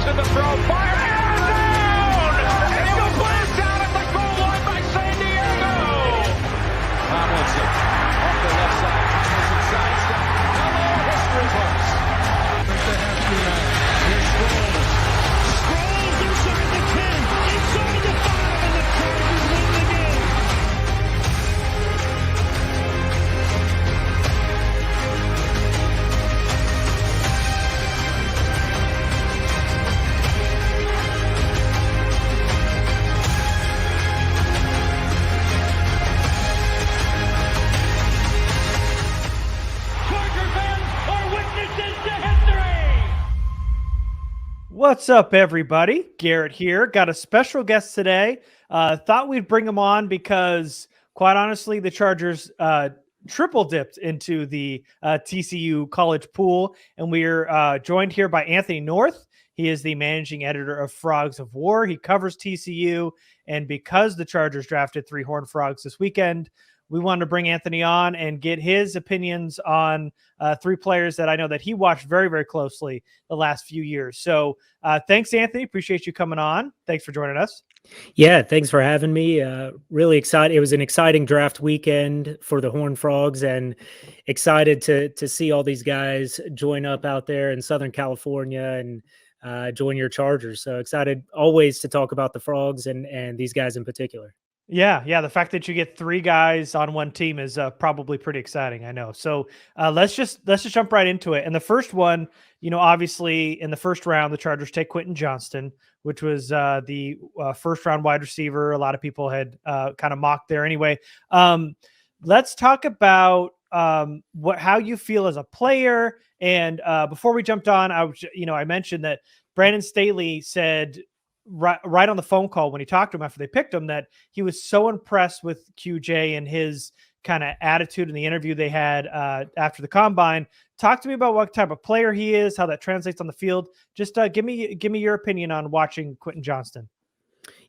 He's in the throw, fire, and down! Incomplete, down at the goal line by San Diego! Tomlinson, off the left side, Tomlinson sidestep. Hello, history books. They have to here's Sproles. Sproles inside the 10, inside the 5, and the Chargers win the game. What's up, everybody? Garrett here. Got a special guest today. Thought we'd bring him on because, quite honestly, the Chargers triple dipped into the TCU college pool, and we're joined here by Anthony North. He is the managing editor of Frogs of War. He covers TCU, and because the Chargers drafted 3 Horned Frogs this weekend, we wanted to bring Anthony on and get his opinions on 3 players that I know that he watched very, very closely the last few years. So thanks, Anthony. Appreciate you coming on. Thanks for joining us. Yeah, thanks for having me. Really excited. It was an exciting draft weekend for the Horned Frogs, and excited to see all these guys join up out there in Southern California and join your Chargers. So excited always to talk about the Frogs and these guys in particular. Yeah. The fact that you get 3 guys on one team is probably pretty exciting. I know. So let's just jump right into it. And the first one, obviously in the first round, the Chargers take Quentin Johnston, which was the first round wide receiver. A lot of people had kind of mocked there anyway. Let's talk about how you feel as a player. And before we jumped on, I mentioned that Brandon Staley said right on the phone call when he talked to him after they picked him that he was so impressed with QJ and his kind of attitude in the interview they had after the combine. Talk to me about what type of player he is, how that translates on the field. Just give me your opinion on watching Quentin Johnston.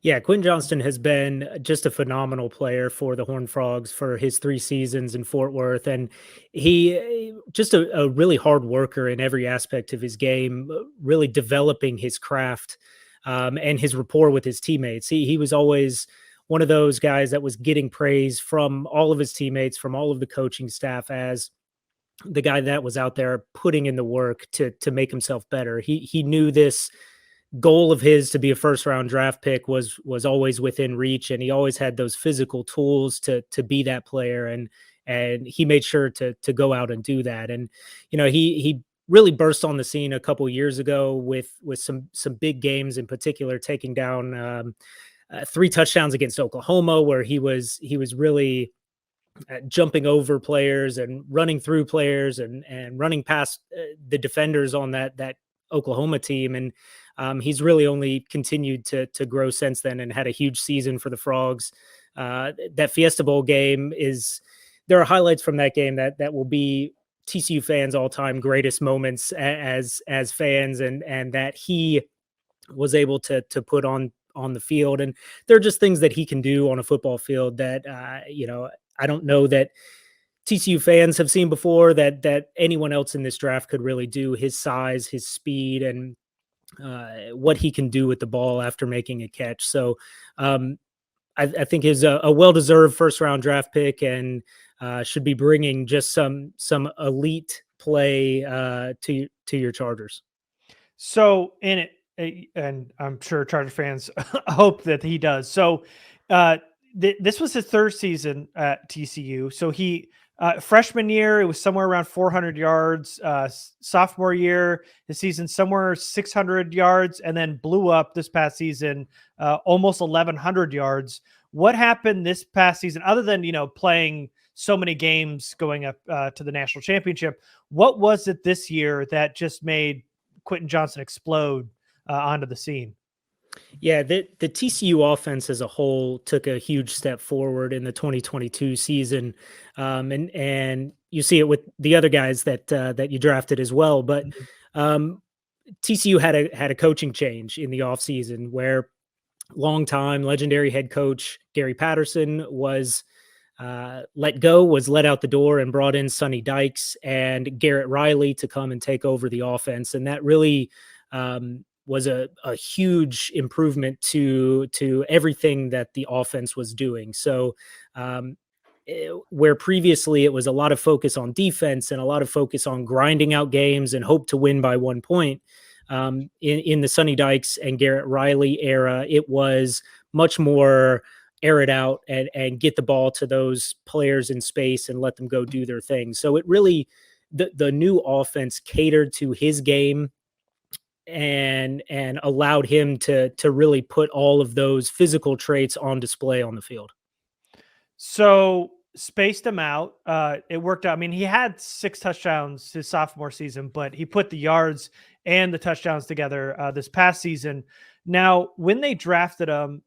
Yeah, Quentin Johnston has been just a phenomenal player for the Horned Frogs for his 3 seasons in Fort Worth. And he just a really hard worker in every aspect of his game, really developing his craft and his rapport with his teammates. He was always one of those guys that was getting praise from all of his teammates, from all of the coaching staff, as the guy that was out there putting in the work to make himself better. He knew this goal of his to be a first-round draft pick was always within reach, and he always had those physical tools to be that player, and he made sure to go out and do that. And he really burst on the scene a couple years ago with some big games, in particular taking down 3 touchdowns against Oklahoma, where he was really jumping over players and running through players and running past the defenders on that Oklahoma team. And he's really only continued to grow since then and had a huge season for the Frogs. That Fiesta Bowl game there are highlights from that game that will be TCU fans' all-time greatest moments as fans, and that he was able to put on the field. And there are just things that he can do on a football field that I don't know that TCU fans have seen before that anyone else in this draft could really do. His size, his speed, and what he can do with the ball after making a catch. So I think is a well-deserved first-round draft pick, and should be bringing just some elite play to your Chargers. So in it, and I'm sure Charger fans hope that he does. So this was his 3rd season at TCU. So he freshman year, it was somewhere around 400 yards. Sophomore year, his season somewhere 600 yards, and then blew up this past season, almost 1,100 yards. What happened this past season, other than playing so many games going up to the national championship? What was it this year that just made Quentin Johnston explode onto the scene? Yeah, the TCU offense as a whole took a huge step forward in the 2022 season, and you see it with the other guys that you drafted as well. But TCU had a coaching change in the offseason where longtime legendary head coach Gary Patterson was let out the door, and brought in Sonny Dykes and Garrett Riley to come and take over the offense. And that really was a huge improvement to everything that the offense was doing. So where previously it was a lot of focus on defense and a lot of focus on grinding out games and hope to win by 1 point, in the Sonny Dykes and Garrett Riley era, it was much more air it out and get the ball to those players in space and let them go do their thing. So it really, the new offense catered to his game and allowed him to really put all of those physical traits on display on the field. So spaced him out. It worked out. I mean, he had 6 touchdowns his sophomore season, but he put the yards and the touchdowns together this past season. Now, when they drafted him,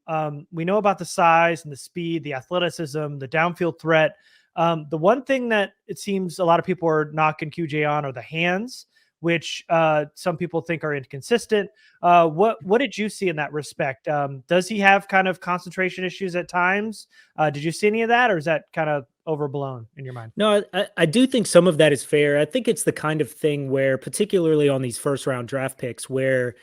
we know about the size and the speed, the athleticism, the downfield threat. The one thing that it seems a lot of people are knocking QJ on are the hands, which some people think are inconsistent. What did you see in that respect? Does he have kind of concentration issues at times? Did you see any of that, or is that kind of overblown in your mind? No, I do think some of that is fair. I think it's the kind of thing where, particularly on these first round draft picks, where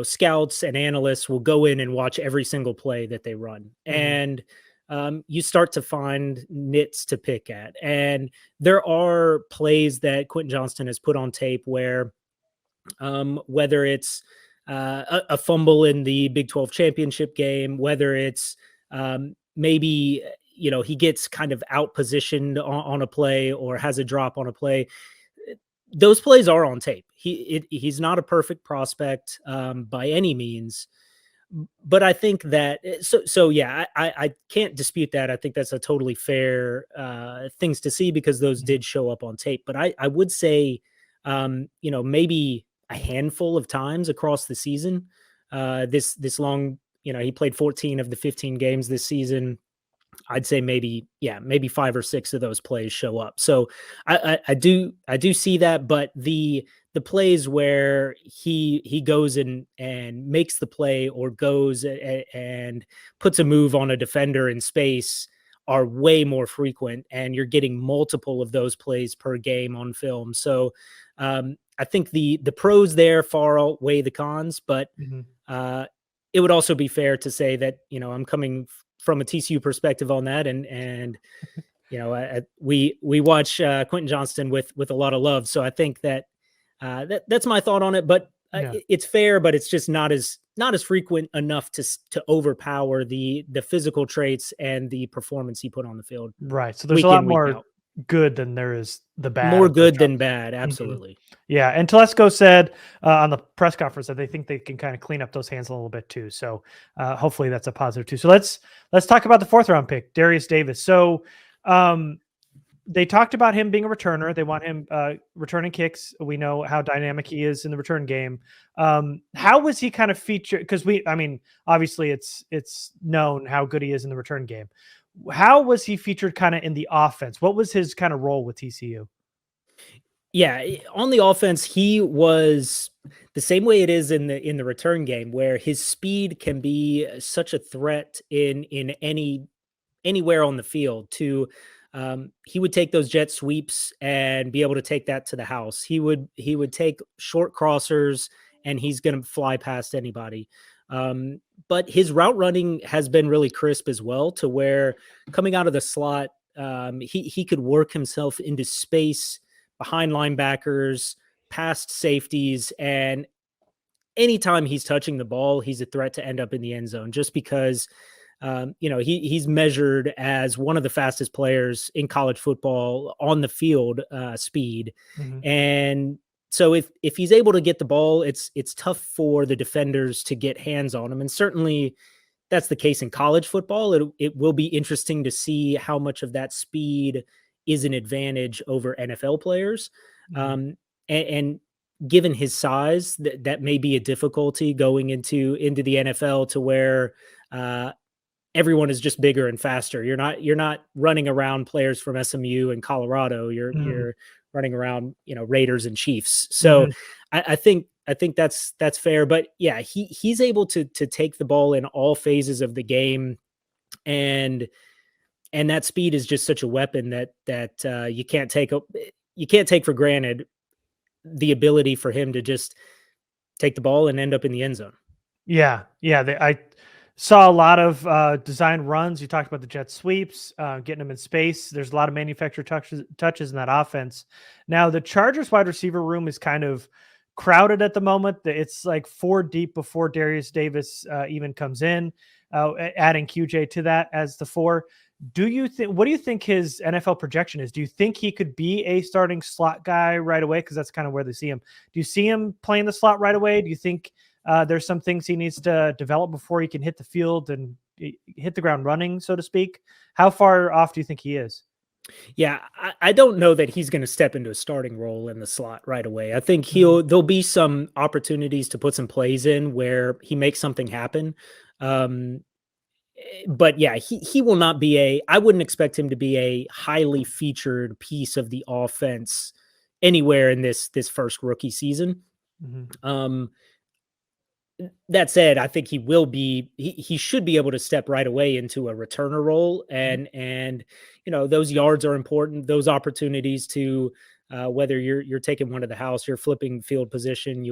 scouts and analysts will go in and watch every single play that they run, and you start to find nits to pick at. And there are plays that Quentin Johnston has put on tape where, whether it's a fumble in the Big 12 championship game, whether it's maybe, he gets kind of out positioned on a play or has a drop on a play. Those plays are on tape. He's not a perfect prospect by any means. But I think that yeah, I can't dispute that. I think that's a totally fair things to see because those did show up on tape. But I would say, maybe a handful of times across the season, this long, he played 14 of the 15 games this season. I'd say maybe 5 or 6 of those plays show up. So I do see that, but the plays where he goes and makes the play or goes and puts a move on a defender in space are way more frequent, and you're getting multiple of those plays per game on film. So I think the pros there far outweigh the cons, but it would also be fair to say that, I'm coming from a TCU perspective on that. And we watch Quentin Johnston with a lot of love. So I think that that's my thought on it, but it's fair, but it's just not as frequent enough to overpower the physical traits and the performance he put on the field. Right. So there's a lot more good than there is the bad. More good than bad. Absolutely. Yeah. And Telesco said on the press conference that they think they can kind of clean up those hands a little bit too. So hopefully that's a positive too. So let's talk about the 4th round pick, Darius Davis. So they talked about him being a returner. They want him returning kicks. We know how dynamic he is in the return game. How was he kind of featured? Because obviously it's known how good he is in the return game. How was he featured kind of in the offense? What was his kind of role with TCU? Yeah, on the offense, he was the same way it is in the return game, where his speed can be such a threat in anywhere on the field. He would take those jet sweeps and be able to take that to the house. He would take short crossers and he's going to fly past anybody. But his route running has been really crisp as well, to where coming out of the slot, he could work himself into space behind linebackers, past safeties, and anytime he's touching the ball, he's a threat to end up in the end zone, just because he's measured as one of the fastest players in college football on the field, speed. And so if he's able to get the ball, it's tough for the defenders to get hands on him. And certainly that's the case in college football. It will be interesting to see how much of that speed is an advantage over NFL players. And given his size, that may be a difficulty going into the NFL, to where everyone is just bigger and faster. You're not running around players from SMU and Colorado. You're running around, Raiders and Chiefs. So I think that's fair. But yeah, he's able to take the ball in all phases of the game, and that speed is just such a weapon that you can't take for granted the ability for him to just take the ball and end up in the end zone. Yeah. I saw a lot of design runs. You talked about the jet sweeps, getting them in space. There's a lot of manufactured touches in that offense. Now, the Chargers wide receiver room is kind of crowded at the moment. It's like 4 deep before Darius Davis even comes in, adding QJ to that as the 4. What do you think his NFL projection is? Do you think he could be a starting slot guy right away? Because that's kind of where they see him. Do you see him playing the slot right away? Do you think there's some things he needs to develop before he can hit the field and hit the ground running, so to speak? How far off do you think he is? Yeah, I don't know that he's going to step into a starting role in the slot right away. I think there'll be some opportunities to put some plays in where he makes something happen. But yeah, he will not be I wouldn't expect him to be a highly featured piece of the offense anywhere in this first rookie season. Mm-hmm. That said, I think he should be able to step right away into a returner role, and those yards are important. Those opportunities to whether you're taking one to the house, you're flipping field position,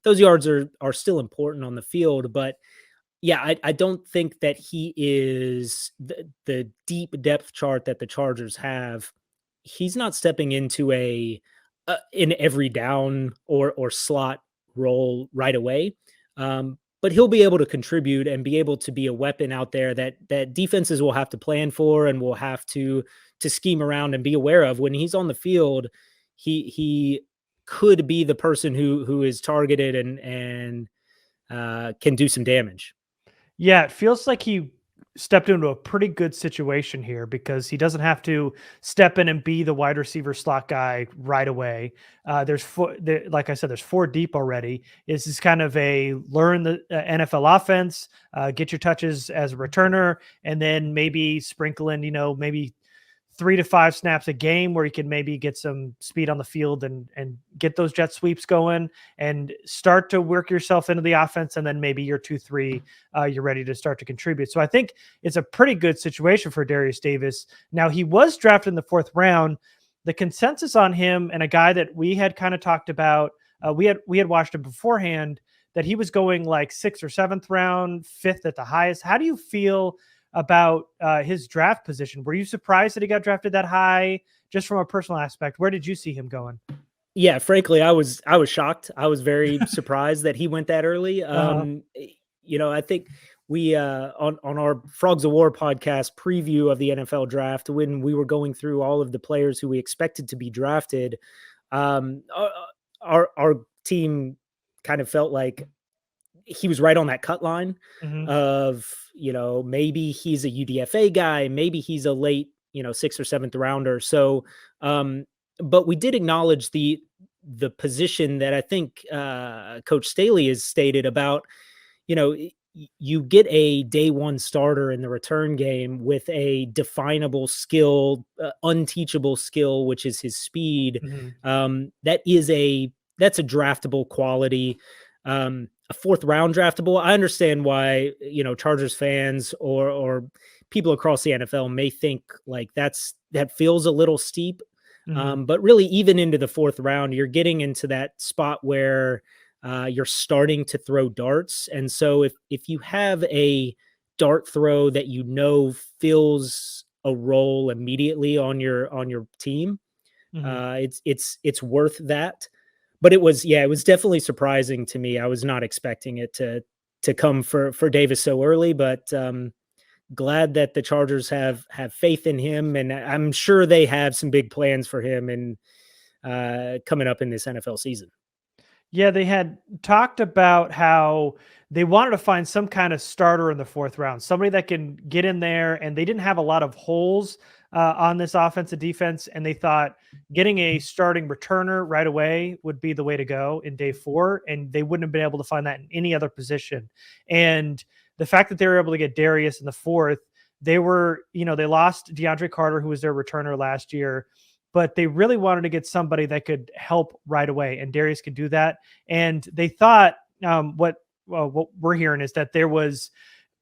those yards are still important on the field. But yeah, I don't think that he is the deep depth chart that the Chargers have. He's not stepping into in every down or slot role right away. But he'll be able to contribute and be able to be a weapon out there that defenses will have to plan for and will have to scheme around and be aware of. When he's on the field, he could be the person who is targeted and can do some damage. Yeah, it feels like he stepped into a pretty good situation here because he doesn't have to step in and be the wide receiver slot guy right away. Like I said, there's 4 deep already. This is kind of a learn the NFL offense, get your touches as a returner, and then maybe sprinkle in, maybe 3 to 5 snaps a game where you can maybe get some speed on the field and get those jet sweeps going and start to work yourself into the offense. And then maybe your 2-3, you're ready to start to contribute. So I think it's a pretty good situation for Darius Davis. Now, he was drafted in the 4th round. The consensus on him, and a guy that we had kind of talked about, we had watched him beforehand, that he was going like 6th or 7th round, 5th at the highest. How do you feel about his draft position? Were you surprised that he got drafted that high? Just from a personal aspect, where did you see him going? Yeah, frankly, I was shocked. I was very surprised that he went that early. I think we on our Frogs of War podcast preview of the NFL draft, when we were going through all of the players who we expected to be drafted, our team kind of felt like he was right on that cut line of, maybe he's a UDFA guy, maybe he's a late, 6th or 7th rounder. So, but we did acknowledge the position that I think Coach Staley has stated about, you get a day 1 starter in the return game with a definable skill, unteachable skill, which is his speed. That's a draftable quality. A 4th round draftable. I understand why, Chargers fans or people across the NFL may think like that feels a little steep. But really, even into the 4th round, you're getting into that spot where you're starting to throw darts. And so if you have a dart throw that fills a role immediately on your team, it's worth that. But it was definitely surprising to me. I was not expecting it to come for Davis so early, but glad that the Chargers have faith in him, and I'm sure they have some big plans for him and coming up in this NFL season. Yeah, they had talked about how they wanted to find some kind of starter in the 4th round, somebody that can get in there, and they didn't have a lot of holes on this offensive defense, and they thought getting a starting returner right away would be the way to go in day 4, and they wouldn't have been able to find that in any other position. And the fact that they were able to get Darius in the 4th, they lost DeAndre Carter, who was their returner last year, but they really wanted to get somebody that could help right away, and Darius could do that. And they thought what we're hearing is that there was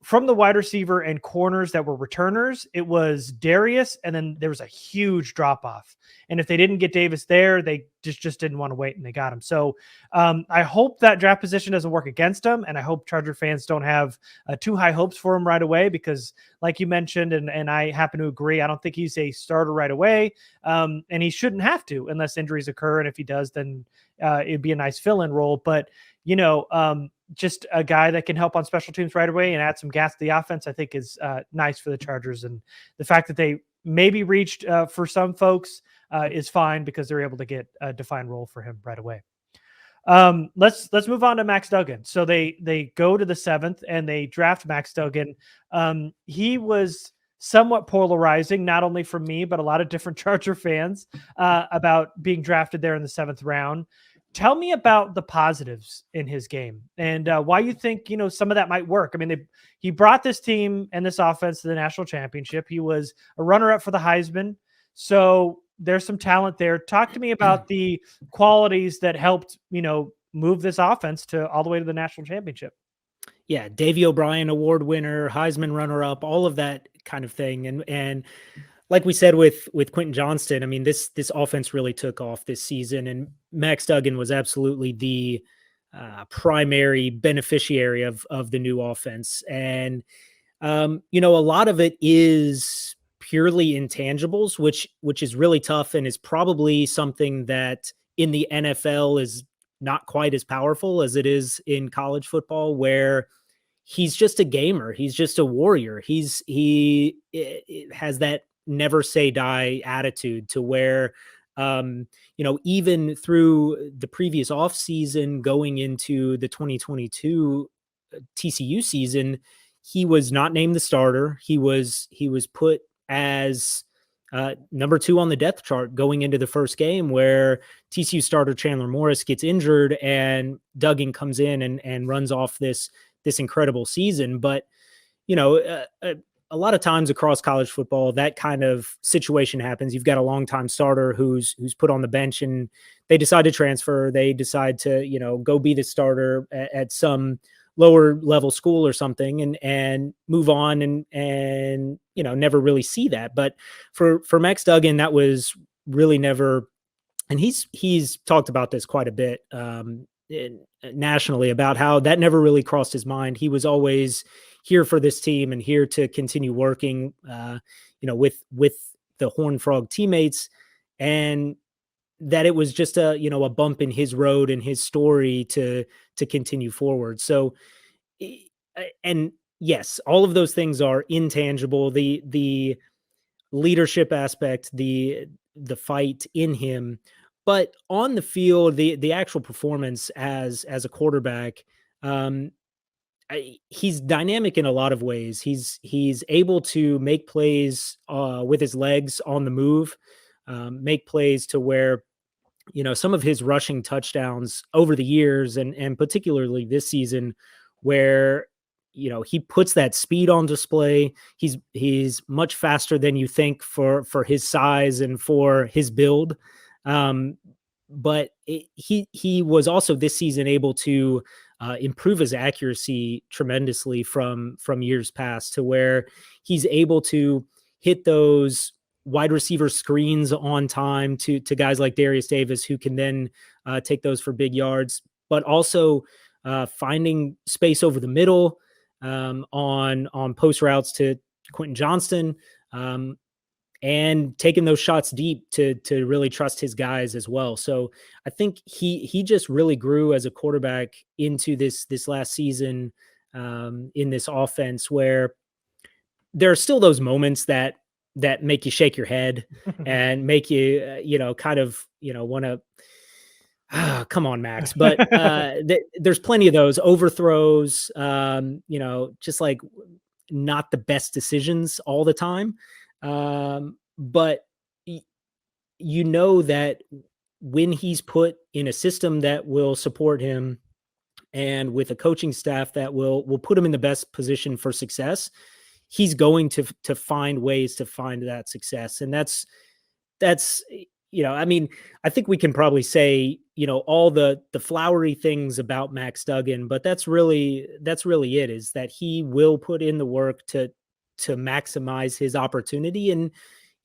from the wide receiver and corners that were returners, it was Darius, and then there was a huge drop off. And if they didn't get Davis there, they just didn't want to wait, and they got him. So I hope that draft position doesn't work against him, and I hope Charger fans don't have too high hopes for him right away, because like you mentioned, and I happen to agree, I don't think he's a starter right away, and he shouldn't have to unless injuries occur. And if he does, then it'd be a nice fill-in role. But just a guy that can help on special teams right away and add some gas to the offense, I think is nice for the Chargers. And the fact that they maybe reached for some folks is fine, because they're able to get a defined role for him right away. Let's move on to Max Duggan. So they go to the 7th and they draft Max Duggan. He was somewhat polarizing, not only from me, but a lot of different Charger fans about being drafted there in the 7th round. Tell me about the positives in his game and why you think, some of that might work. I mean, he brought this team and this offense to the national championship. He was a runner-up for the Heisman. So there's some talent there. Talk to me about the qualities that helped, move this offense to all the way to the national championship. Yeah. Davey O'Brien Award winner, Heisman runner-up, all of that kind of thing. And like we said with Quentin Johnston, I mean, this offense really took off this season, and Max Duggan was absolutely the primary beneficiary of the new offense. And a lot of it is purely intangibles, which is really tough, and is probably something that in the NFL is not quite as powerful as it is in college football, where he's just a gamer, he's just a warrior. He has that never say die attitude, to where even through the previous off season going into the 2022 TCU season, he was not named the starter. He was put as number 2 on the depth chart going into the first game, where TCU starter Chandler Morris gets injured and Duggan comes in and runs off this incredible season. But a lot of times across college football, that kind of situation happens. You've got a longtime starter who's put on the bench, and they decide to transfer. They decide to, go be the starter at some lower level school or something, and move on and never really see that. But for Max Duggan, that was really never, and he's talked about this quite a bit nationally, about how that never really crossed his mind. He was always here for this team and here to continue working, with the Horned Frog teammates, and that it was just a bump in his road and his story to continue forward. So, and yes, all of those things are intangible. The leadership aspect, the fight in him, but on the field, the actual performance as a quarterback, he's dynamic in a lot of ways. He's able to make plays with his legs on the move, make plays to where, some of his rushing touchdowns over the years, and particularly this season, where, he puts that speed on display. He's much faster than you think for his size and for his build. But he was also this season able to improve his accuracy tremendously from years past, to where he's able to hit those wide receiver screens on time to guys like Darius Davis, who can then take those for big yards, but also finding space over the middle on post routes to Quentin Johnston, and taking those shots deep to really trust his guys as well. So I think he just really grew as a quarterback into this last season in this offense, where there are still those moments that make you shake your head and make you, kind of, want to, come on, Max. But there's plenty of those overthrows, just like not the best decisions all the time. But that when he's put in a system that will support him, and with a coaching staff that will put him in the best position for success, he's going to find ways to find that success. And that's I mean, I think we can probably say, all the flowery things about Max Duggan, but that's really it, is that he will put in the work to maximize his opportunity. And,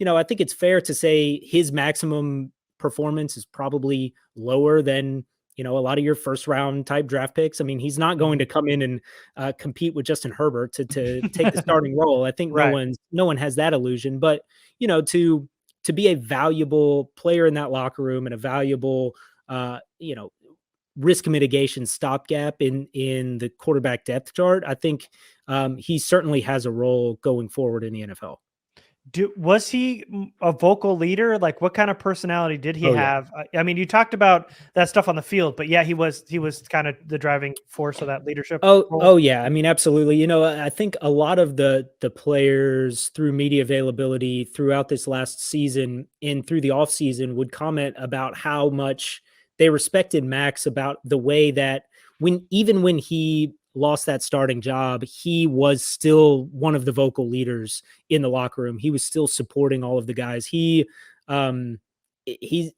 I think it's fair to say his maximum performance is probably lower than, a lot of your first round type draft picks. I mean, he's not going to come in and compete with Justin Herbert to take the starting role. I think Right. no one has that illusion, but, to be a valuable player in that locker room and a valuable, risk mitigation stopgap in the quarterback depth chart, I think he certainly has a role going forward in the NFL. Was he a vocal leader? Like, what kind of personality did he Oh, yeah. have? I mean, you talked about that stuff on the field, but yeah, he was kind of the driving force of that leadership role. Oh yeah. I mean, absolutely. I think a lot of the players through media availability throughout this last season and through the off season would comment about how much they respected Max, about the way that even when he lost that starting job, he was still one of the vocal leaders in the locker room. He was still supporting all of the guys. Um, he's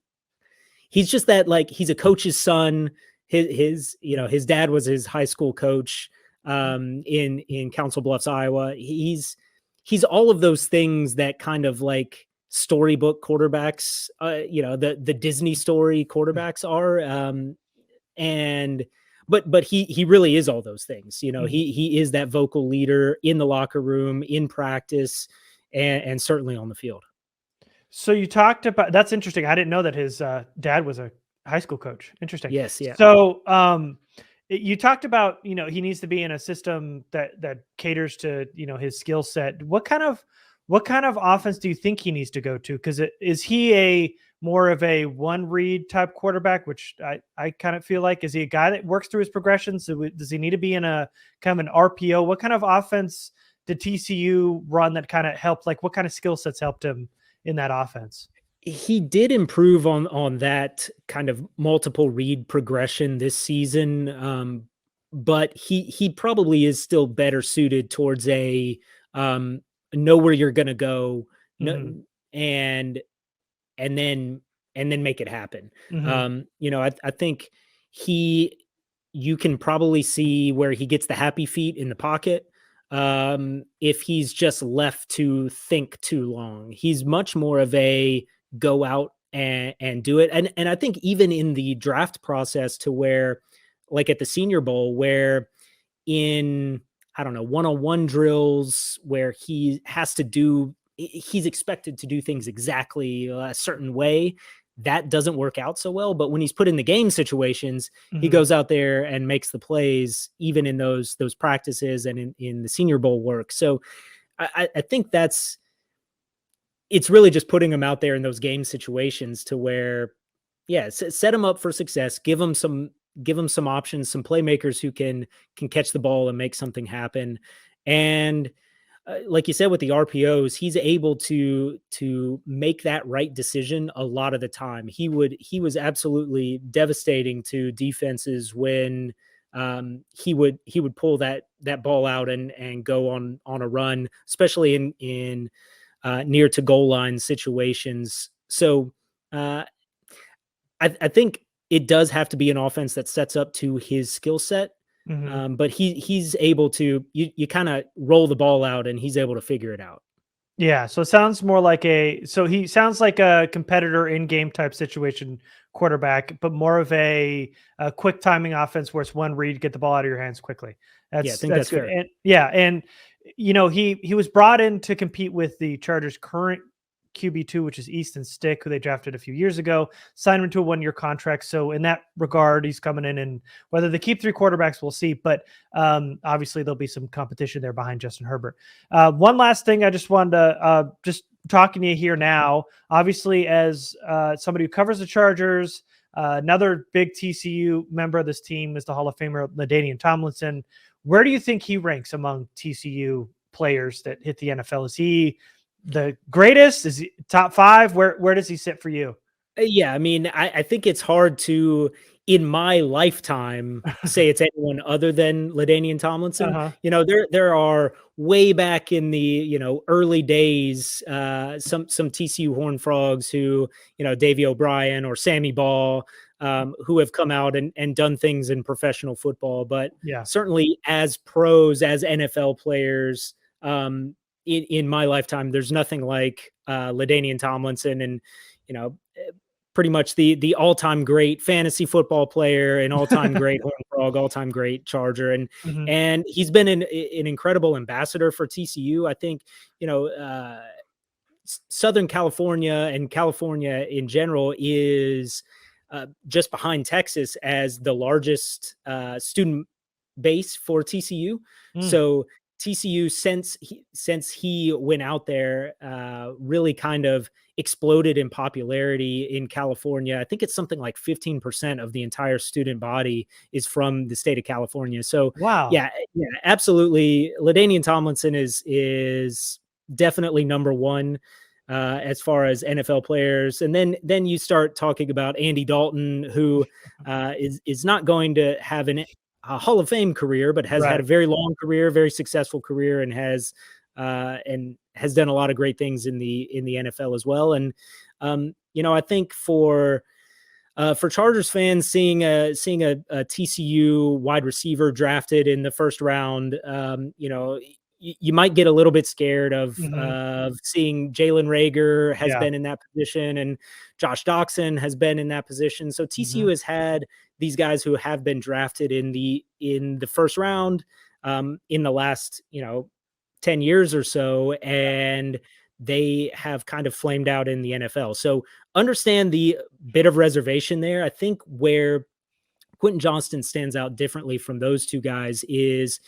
just that, like, he's a coach's son. His dad was his high school coach in Council Bluffs, Iowa. He's all of those things that kind of like storybook quarterbacks, the Disney story quarterbacks are. And but he really is all those things. He is that vocal leader in the locker room, in practice, and certainly on the field. So you talked about, that's interesting. I didn't know that his dad was a high school coach. Interesting. Yes, yeah. So you talked about, he needs to be in a system that caters to, his skill set. What kind of offense do you think he needs to go to? Because is he a more of a one read type quarterback, which I kind of feel like, is he a guy that works through his progressions? So does he need to be in a kind of an RPO? What kind of offense did TCU run that kind of helped? Like, what kind of skill sets helped him in that offense? He did improve on that kind of multiple read progression this season. But he probably is still better suited towards a know where you're going to go, and then make it happen. I think you can probably see where he gets the happy feet in the pocket. If he's just left to think too long, he's much more of a go out and do it. And I think even in the draft process, to where, like at the Senior Bowl, where in, I don't know, one-on-one drills where he's expected to do things exactly a certain way, that doesn't work out so well. But when he's put in the game situations, he goes out there and makes the plays, even in those practices and in the Senior Bowl work. So I think it's really just putting him out there in those game situations to where, set him up for success, give him some options, some playmakers who can catch the ball and make something happen. And like you said, with the RPOs, he's able to make that right decision a lot of the time. He was absolutely devastating to defenses when he would pull that ball out and go on a run, especially in near to goal line situations. So I think it does have to be an offense that sets up to his skill set. But he's able to, you kind of roll the ball out and he's able to figure it out. Yeah. So it sounds more like he sounds like a competitor in game type situation quarterback, but more of a quick timing offense where it's one read, get the ball out of your hands quickly. I think that's good. fair. And he was brought in to compete with the Chargers' current QB2, which is Easton Stick, who they drafted a few years ago, signed him to a 1-year contract. So in that regard, he's coming in, and whether they keep 3 quarterbacks, we'll see. But obviously there'll be some competition there behind Justin Herbert. One last thing I just wanted to just talking to you here now, obviously as somebody who covers the Chargers, another big TCU member of this team is the Hall of Famer LaDainian Tomlinson. Where do you think he ranks among TCU players that hit the NFL? Is he the greatest? Is he top 5? Where does he sit for you? Yeah, I mean, I think it's hard to in my lifetime say it's anyone other than LaDainian Tomlinson. Uh-huh. You know, there are way back in the, you know, early days, some TCU Horned Frogs who, you know, Davey O'Brien or Sammy Ball, who have come out and done things in professional football. But Yeah. certainly as pros, as NFL players, in my lifetime, there's nothing like LaDainian Tomlinson, and, you know, pretty much the all-time great fantasy football player, and all-time great Horned Frog, all-time great Charger. Mhm. And he's been an incredible ambassador for TCU. I think, you know, Southern California and California in general is just behind Texas as the largest student base for TCU. Mm. So TCU, since he went out there, really kind of exploded in popularity in California. I think it's something like 15% of the entire student body is from the state of California. So Wow. yeah, absolutely. LaDainian Tomlinson is definitely number one as far as NFL players. And then you start talking about Andy Dalton, who is not going to have a Hall of Fame career, but has had a very long career, very successful career, and has done a lot of great things in the NFL as well. And you know, I think for Chargers fans, seeing a TCU wide receiver drafted in the first round, you know, you might get a little bit scared of seeing Jalen Reagor has been in that position, and Josh Doxson has been in that position. So TCU has had these guys who have been drafted in the first round in the last, you know, 10 years or so, and they have kind of flamed out in the NFL. So understand the bit of reservation there. I think where Quentin Johnston stands out differently from those two guys is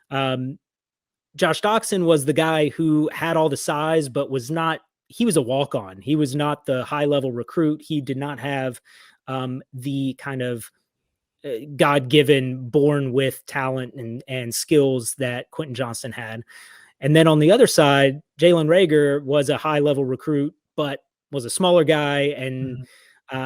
Josh Doxson was the guy who had all the size, but he was a walk-on. He was not the high-level recruit. He did not have the kind of God-given, born with talent and skills that Quentin Johnston had. And then on the other side, Jalen Reagor was a high-level recruit, but was a smaller guy, and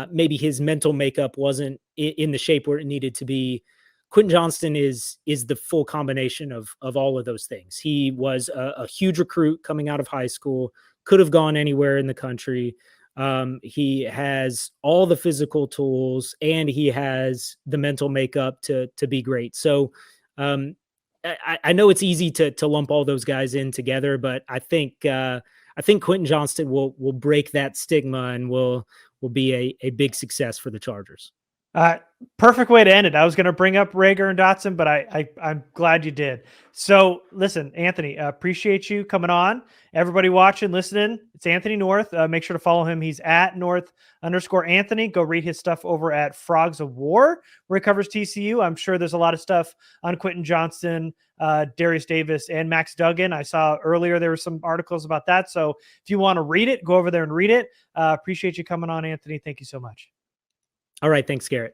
maybe his mental makeup wasn't in the shape where it needed to be. Quentin Johnston is the full combination of all of those things. He was a huge recruit coming out of high school, could have gone anywhere in the country. He has all the physical tools, and he has the mental makeup to be great. So I know it's easy to lump all those guys in together, but I think Quentin Johnston will break that stigma and will be a big success for the Chargers. Perfect way to end it. I was going to bring up Reagor and Dotson, but I'm glad you did. So listen, Anthony, appreciate you coming on. Everybody watching, listening, it's Anthony North. Make sure to follow him. He's at North_Anthony. Go read his stuff over at Frogs of War, where he covers TCU. I'm sure there's a lot of stuff on Quentin Johnston, Darius Davis, and Max Duggan. I saw earlier there were some articles about that. So if you want to read it, go over there and read it. Appreciate you coming on, Anthony. Thank you so much. All right. Thanks, Garrett.